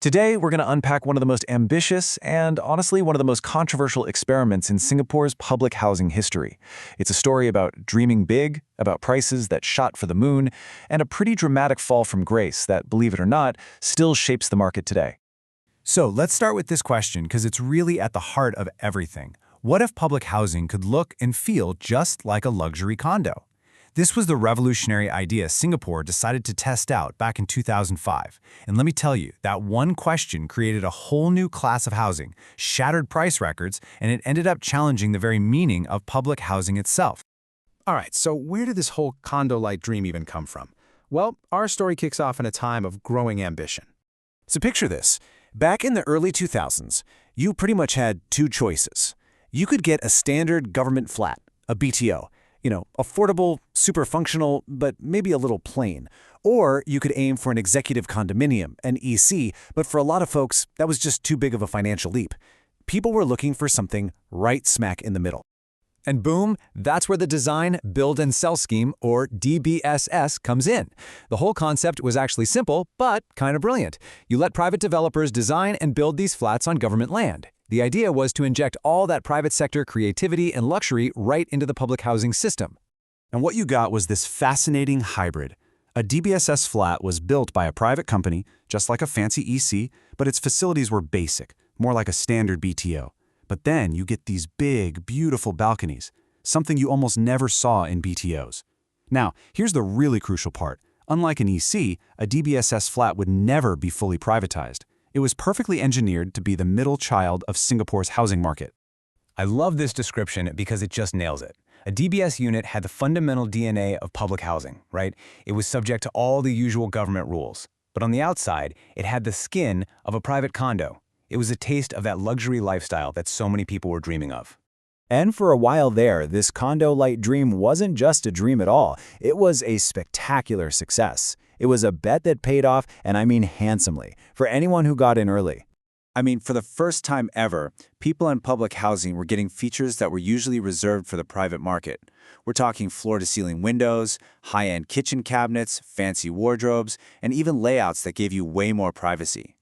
Today, we're going to unpack one of the most ambitious and, honestly, one of the most controversial experiments in Singapore's public housing history. It's a story about dreaming big, about prices that shot for the moon, and a pretty dramatic fall from grace that, believe it or not, still shapes the market today. So let's start with this question because it's really at the heart of everything. What if public housing could look and feel just like a luxury condo? This was the revolutionary idea Singapore decided to test out back in 2005. And let me tell you, that one question created a whole new class of housing, shattered price records, and it ended up challenging the very meaning of public housing itself. All right, so where did this whole condo-like dream even come from? Well, our story kicks off in a time of growing ambition. So picture this. Back in the early 2000s, you pretty much had two choices. You could get a standard government flat, a BTO, affordable, super functional, but maybe a little plain. Or you could aim for an executive condominium, an EC, but for a lot of folks, that was just too big of a financial leap. People were looking for something right smack in the middle. And boom, that's where the Design, Build, and Sell Scheme, or DBSS, comes in. The whole concept was actually simple, but kind of brilliant. You let private developers design and build these flats on government land. The idea was to inject all that private sector creativity and luxury right into the public housing system. And what you got was this fascinating hybrid. A DBSS flat was built by a private company, just like a fancy EC, but its facilities were basic, more like a standard BTO. But then you get these big, beautiful balconies, something you almost never saw in BTOs. Now, here's the really crucial part. Unlike an EC, a DBSS flat would never be fully privatized. It was perfectly engineered to be the middle child of Singapore's housing market. I love this description because it just nails it. A DBS unit had the fundamental DNA of public housing, right? It was subject to all the usual government rules. But on the outside, it had the skin of a private condo. It was a taste of that luxury lifestyle that so many people were dreaming of. And for a while there, this condo-like dream wasn't just a dream at all. It was a spectacular success. It was a bet that paid off, and I mean handsomely, for anyone who got in early. For the first time ever, people in public housing were getting features that were usually reserved for the private market. We're talking floor-to-ceiling windows, high-end kitchen cabinets, fancy wardrobes, and even layouts that gave you way more privacy.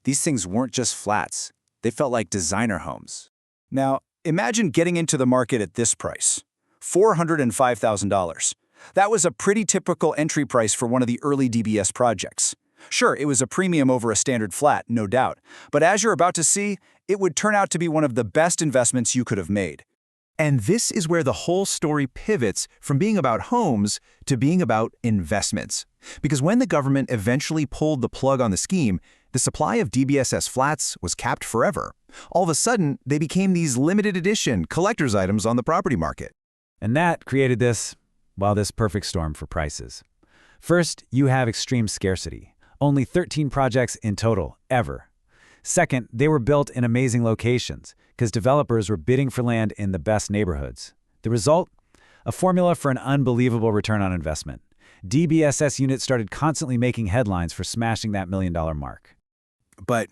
These things weren't just flats. They felt like designer homes. Now, imagine getting into the market at this price, $405,000. That was a pretty typical entry price for one of the early DBS projects. Sure, it was a premium over a standard flat, no doubt. But as you're about to see, it would turn out to be one of the best investments you could have made. And this is where the whole story pivots from being about homes to being about investments. Because when the government eventually pulled the plug on the scheme, the supply of DBSS flats was capped forever. All of a sudden, they became these limited edition collector's items on the property market. And that created this perfect storm for prices. First, you have extreme scarcity. Only 13 projects in total, ever. Second, they were built in amazing locations because developers were bidding for land in the best neighborhoods. The result? A formula for an unbelievable return on investment. DBSS units started constantly making headlines for smashing that $1 million mark. But,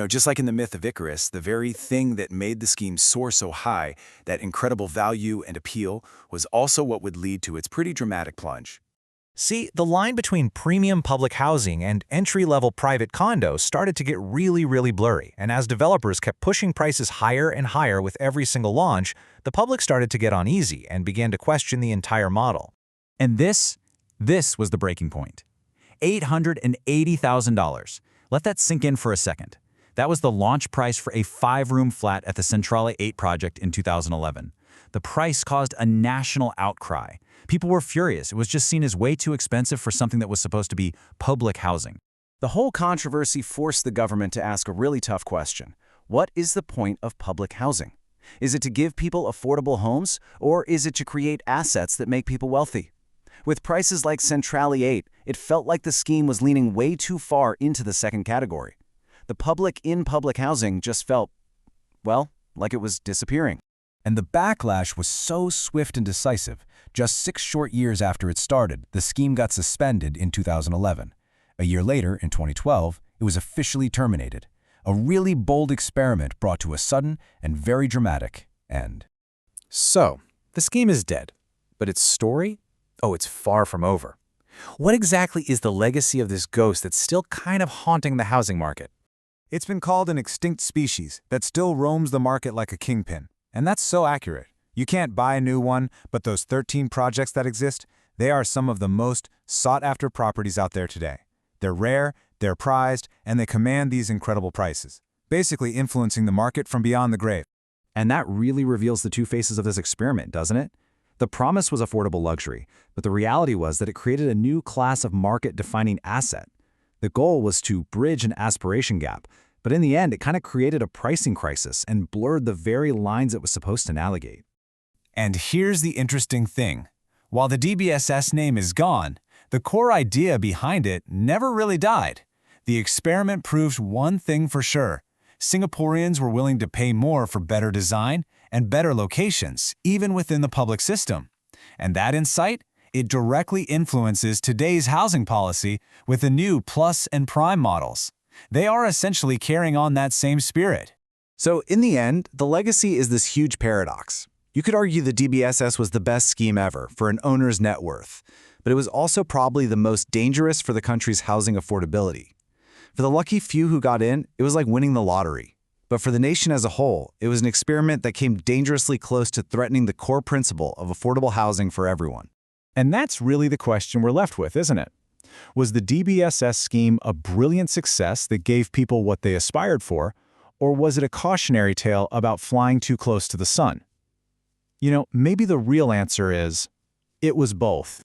just like in the myth of Icarus, the very thing that made the scheme soar so high, that incredible value and appeal, was also what would lead to its pretty dramatic plunge. See, the line between premium public housing and entry-level private condos started to get really, really blurry, and as developers kept pushing prices higher and higher with every single launch, the public started to get uneasy and began to question the entire model. And this was the breaking point. $880,000. Let that sink in for a second. That was the launch price for a 5-room flat at the Centrale 8 project in 2011. The price caused a national outcry. People were furious. It was just seen as way too expensive for something that was supposed to be public housing. The whole controversy forced the government to ask a really tough question. What is the point of public housing? Is it to give people affordable homes, or is it to create assets that make people wealthy? With prices like Centrale 8, it felt like the scheme was leaning way too far into the second category. The public in public housing just felt, like it was disappearing. And the backlash was so swift and decisive. Just 6 short years after it started, the scheme got suspended in 2011. A year later, in 2012, it was officially terminated. A really bold experiment brought to a sudden and very dramatic end. So, the scheme is dead. But its story? Oh, it's far from over. What exactly is the legacy of this ghost that's still kind of haunting the housing market? It's been called an extinct species that still roams the market like a kingpin. And that's so accurate. You can't buy a new one, but those 13 projects that exist, they are some of the most sought-after properties out there today. They're rare, they're prized, and they command these incredible prices, basically influencing the market from beyond the grave. And that really reveals the two faces of this experiment, doesn't it? The promise was affordable luxury, but the reality was that it created a new class of market-defining asset. The goal was to bridge an aspiration gap, but in the end, it kind of created a pricing crisis and blurred the very lines it was supposed to navigate. And here's the interesting thing. While the DBSS name is gone, the core idea behind it never really died. The experiment proved one thing for sure. Singaporeans were willing to pay more for better design and better locations, even within the public system. And that insight, it directly influences today's housing policy with the new Plus and Prime models. They are essentially carrying on that same spirit. So in the end, the legacy is this huge paradox. You could argue the DBSS was the best scheme ever for an owner's net worth, but it was also probably the most dangerous for the country's housing affordability. For the lucky few who got in, it was like winning the lottery. But for the nation as a whole, it was an experiment that came dangerously close to threatening the core principle of affordable housing for everyone. And that's really the question we're left with, isn't it? Was the DBSS scheme a brilliant success that gave people what they aspired for, or was it a cautionary tale about flying too close to the sun? You know, maybe the real answer is, it was both.